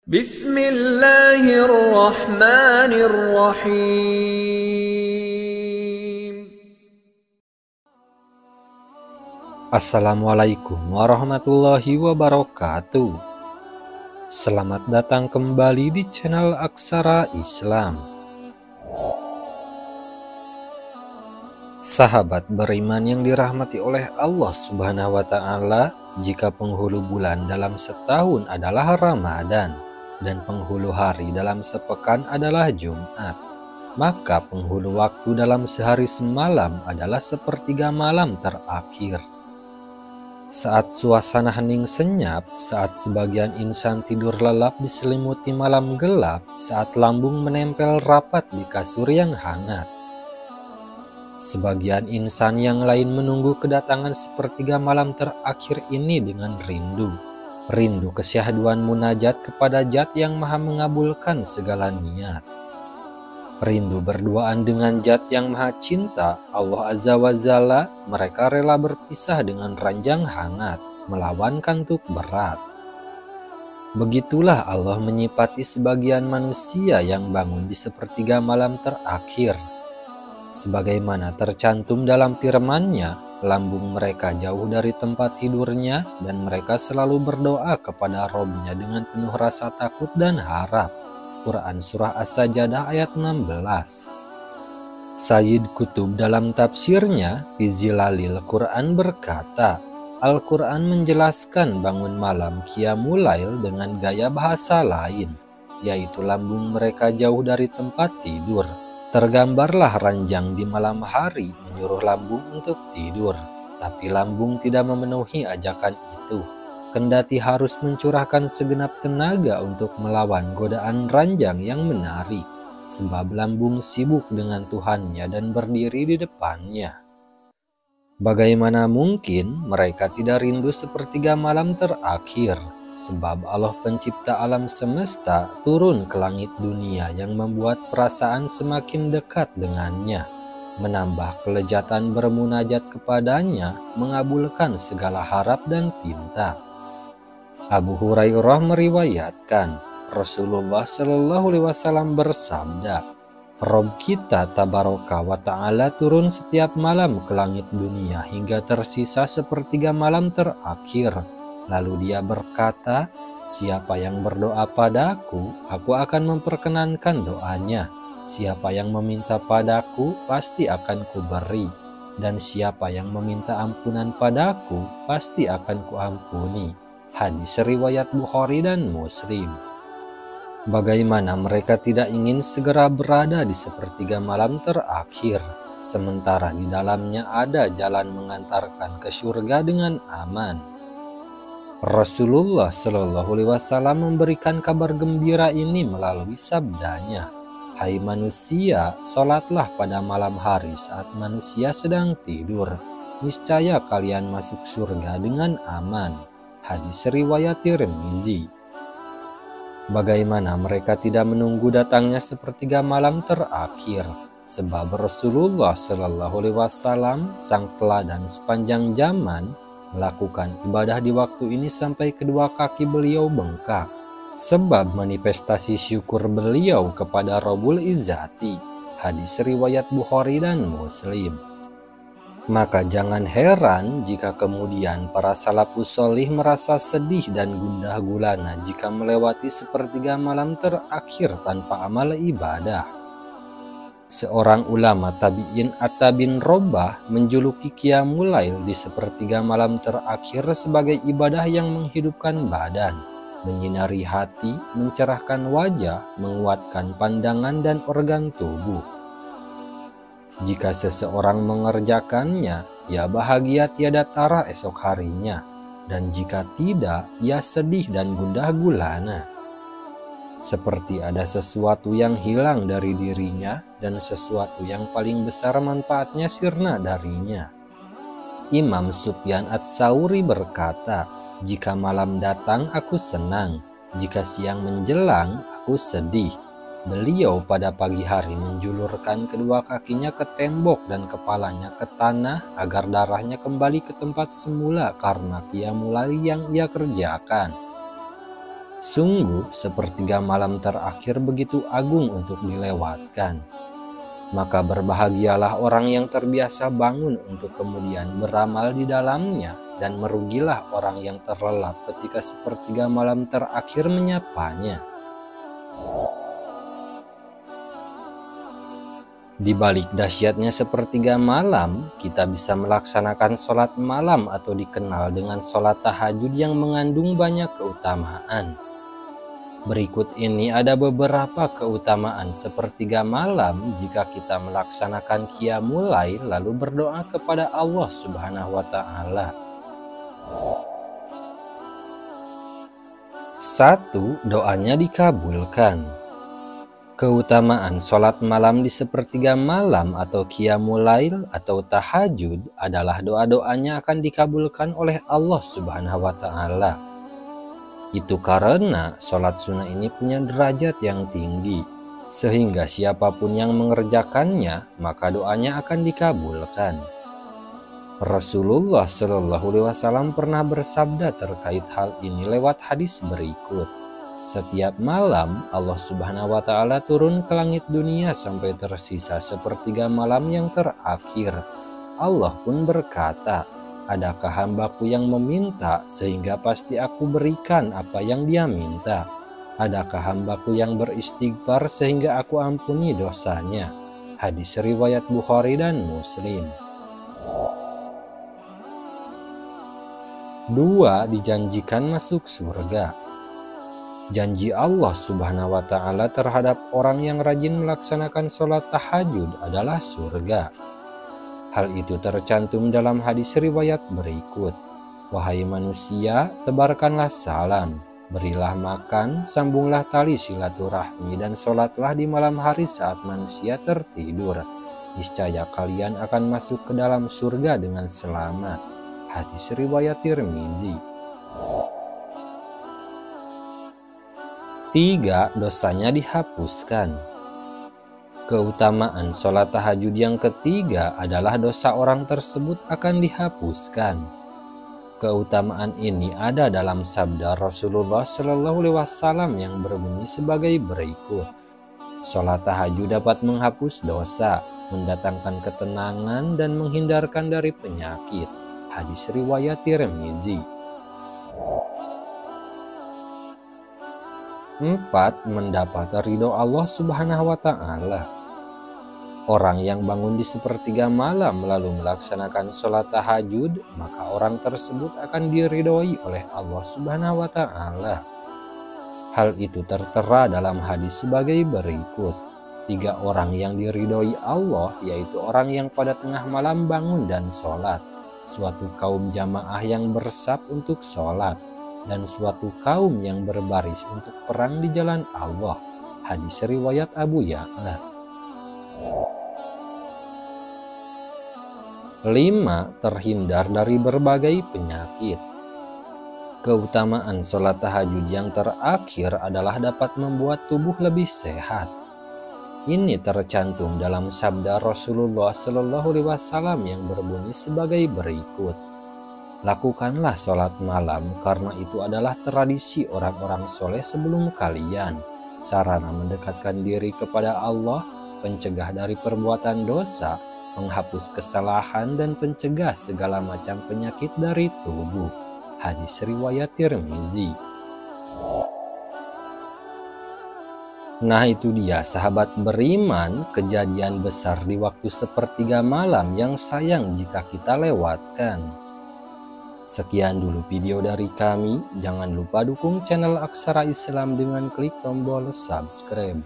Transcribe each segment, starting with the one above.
Bismillahirrahmanirrahim. Assalamualaikum warahmatullahi wabarakatuh. Selamat datang kembali di channel Aksara Islam. Sahabat beriman yang dirahmati oleh Allah Subhanahu wa Ta'ala, jika penghulu bulan dalam setahun adalah Ramadan dan penghulu hari dalam sepekan adalah Jumat, maka penghulu waktu dalam sehari semalam adalah sepertiga malam terakhir. Saat suasana hening senyap, saat sebagian insan tidur lelap diselimuti malam gelap, saat lambung menempel rapat di kasur yang hangat. Sebagian insan yang lain menunggu kedatangan sepertiga malam terakhir ini dengan rindu. Rindu kesyahduan munajat kepada Zat yang Maha mengabulkan segala niat. Rindu berduaan dengan Zat yang Maha Cinta, Allah Azza wa Jalla. Mereka rela berpisah dengan ranjang hangat, melawan kantuk berat. Begitulah Allah menyipati sebagian manusia yang bangun di sepertiga malam terakhir. Sebagaimana tercantum dalam firman-Nya, lambung mereka jauh dari tempat tidurnya dan mereka selalu berdoa kepada Robnya dengan penuh rasa takut dan harap. Quran Surah As-Sajdah ayat 16. Sayyid Qutb dalam tafsirnya Fizilalil Quran berkata, Al-Quran menjelaskan bangun malam Qiyamul Lail dengan gaya bahasa lain, yaitu lambung mereka jauh dari tempat tidur. Tergambarlah ranjang di malam hari menyuruh lambung untuk tidur, tapi lambung tidak memenuhi ajakan itu. Kendati harus mencurahkan segenap tenaga untuk melawan godaan ranjang yang menarik, sebab lambung sibuk dengan Tuhannya dan berdiri di depannya. Bagaimana mungkin mereka tidak rindu sepertiga malam terakhir, sebab Allah pencipta alam semesta turun ke langit dunia yang membuat perasaan semakin dekat dengannya, menambah kelezatan bermunajat kepadanya, mengabulkan segala harap dan pinta. Abu Hurairah meriwayatkan, Rasulullah Shallallahu Alaihi Wasallam bersabda, Rob kita Tabaraka wa Ta'ala turun setiap malam ke langit dunia hingga tersisa sepertiga malam terakhir. Lalu dia berkata, siapa yang berdoa padaku, aku akan memperkenankan doanya. Siapa yang meminta padaku, pasti akan kuberi. Dan siapa yang meminta ampunan padaku, pasti akan kuampuni. Hadis riwayat Bukhari dan Muslim. Bagaimana mereka tidak ingin segera berada di sepertiga malam terakhir, sementara di dalamnya ada jalan mengantarkan ke surga dengan aman. Rasulullah Shallallahu Alaihi Wasallam memberikan kabar gembira ini melalui sabdanya, hai manusia, sholatlah pada malam hari saat manusia sedang tidur, niscaya kalian masuk surga dengan aman. Hadis riwayat Tirmizi. Bagaimana mereka tidak menunggu datangnya sepertiga malam terakhir, sebab Rasulullah Shallallahu Alaihi Wasallam sang teladan sepanjang zaman melakukan ibadah di waktu ini sampai kedua kaki beliau bengkak, sebab manifestasi syukur beliau kepada Rabbul Izzati. Hadis riwayat Bukhari dan Muslim. Maka jangan heran jika kemudian para salafus sholih merasa sedih dan gundah gulana jika melewati sepertiga malam terakhir tanpa amal ibadah. Seorang ulama tabi'in Atta bin Robah menjuluki Qiyamul Lail di sepertiga malam terakhir sebagai ibadah yang menghidupkan badan, menyinari hati, mencerahkan wajah, menguatkan pandangan dan organ tubuh. Jika seseorang mengerjakannya, ia bahagia tiada tara esok harinya, dan jika tidak, ia sedih dan gundah gulana. Seperti ada sesuatu yang hilang dari dirinya dan sesuatu yang paling besar manfaatnya sirna darinya. Imam Sufyan Ats-Tsauri berkata, jika malam datang aku senang, jika siang menjelang aku sedih. Beliau pada pagi hari menjulurkan kedua kakinya ke tembok dan kepalanya ke tanah agar darahnya kembali ke tempat semula karena qiyamul lail yang ia kerjakan. Sungguh sepertiga malam terakhir begitu agung untuk dilewatkan. Maka berbahagialah orang yang terbiasa bangun untuk kemudian beramal di dalamnya, dan merugilah orang yang terlelap ketika sepertiga malam terakhir menyapanya. Di balik dahsyatnya sepertiga malam, kita bisa melaksanakan sholat malam atau dikenal dengan sholat tahajud yang mengandung banyak keutamaan. Berikut ini ada beberapa keutamaan sepertiga malam jika kita melaksanakan qiyamul lail lalu berdoa kepada Allah Subhanahu wa Ta'ala. 1. Doanya dikabulkan. Keutamaan sholat malam di sepertiga malam atau qiyamul lail atau tahajud adalah doa-doanya akan dikabulkan oleh Allah Subhanahu wa Ta'ala. Itu karena sholat sunnah ini punya derajat yang tinggi, sehingga siapapun yang mengerjakannya maka doanya akan dikabulkan. Rasulullah Shallallahu Alaihi Wasallam pernah bersabda terkait hal ini lewat hadis berikut. Setiap malam Allah Subhanahu wa Ta'ala turun ke langit dunia sampai tersisa sepertiga malam yang terakhir. Allah pun berkata, "Adakah hambaku yang meminta sehingga pasti aku berikan apa yang dia minta? Adakah hambaku yang beristighfar sehingga aku ampuni dosanya?" Hadis riwayat Bukhari dan Muslim. 2. Dijanjikan masuk surga. Janji Allah Subhanahu wa Ta'ala terhadap orang yang rajin melaksanakan sholat tahajud adalah surga. Hal itu tercantum dalam hadis riwayat berikut. "Wahai manusia, tebarkanlah salam, berilah makan, sambunglah tali silaturahmi, dan sholatlah di malam hari saat manusia tertidur. Niscaya kalian akan masuk ke dalam surga dengan selamat." Hadis riwayat Tirmizi. 3. Dosanya dihapuskan. Keutamaan sholat tahajud yang ketiga adalah dosa orang tersebut akan dihapuskan. Keutamaan ini ada dalam sabda Rasulullah Shallallahu Alaihi Wasallam yang berbunyi sebagai berikut. Sholat tahajud dapat menghapus dosa, mendatangkan ketenangan, dan menghindarkan dari penyakit. Hadis riwayat Tirmizi. 4. Mendapat ridho Allah Subhanahu wa Ta'ala. Orang yang bangun di sepertiga malam lalu melaksanakan sholat tahajud, maka orang tersebut akan diridhoi oleh Allah Subhanahu wa Ta'ala. Hal itu tertera dalam hadis sebagai berikut. 3 orang yang diridhoi Allah, yaitu orang yang pada tengah malam bangun dan sholat, suatu kaum jamaah yang bersaf untuk sholat, dan suatu kaum yang berbaris untuk perang di jalan Allah. Hadis riwayat Abu Ya'la. 5. Terhindar dari berbagai penyakit. Keutamaan sholat tahajud yang terakhir adalah dapat membuat tubuh lebih sehat. Ini tercantum dalam sabda Rasulullah Shallallahu Alaihi Wasallam yang berbunyi sebagai berikut. Lakukanlah sholat malam karena itu adalah tradisi orang-orang soleh sebelum kalian, sarana mendekatkan diri kepada Allah, pencegah dari perbuatan dosa, menghapus kesalahan, dan pencegah segala macam penyakit dari tubuh. Hadis riwayat Tirmizi. Nah, itu dia sahabat beriman, kejadian besar di waktu sepertiga malam yang sayang jika kita lewatkan. Sekian dulu video dari kami. Jangan lupa dukung channel Aksara Islam dengan klik tombol subscribe.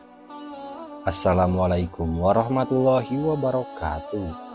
Assalamualaikum warahmatullahi wabarakatuh.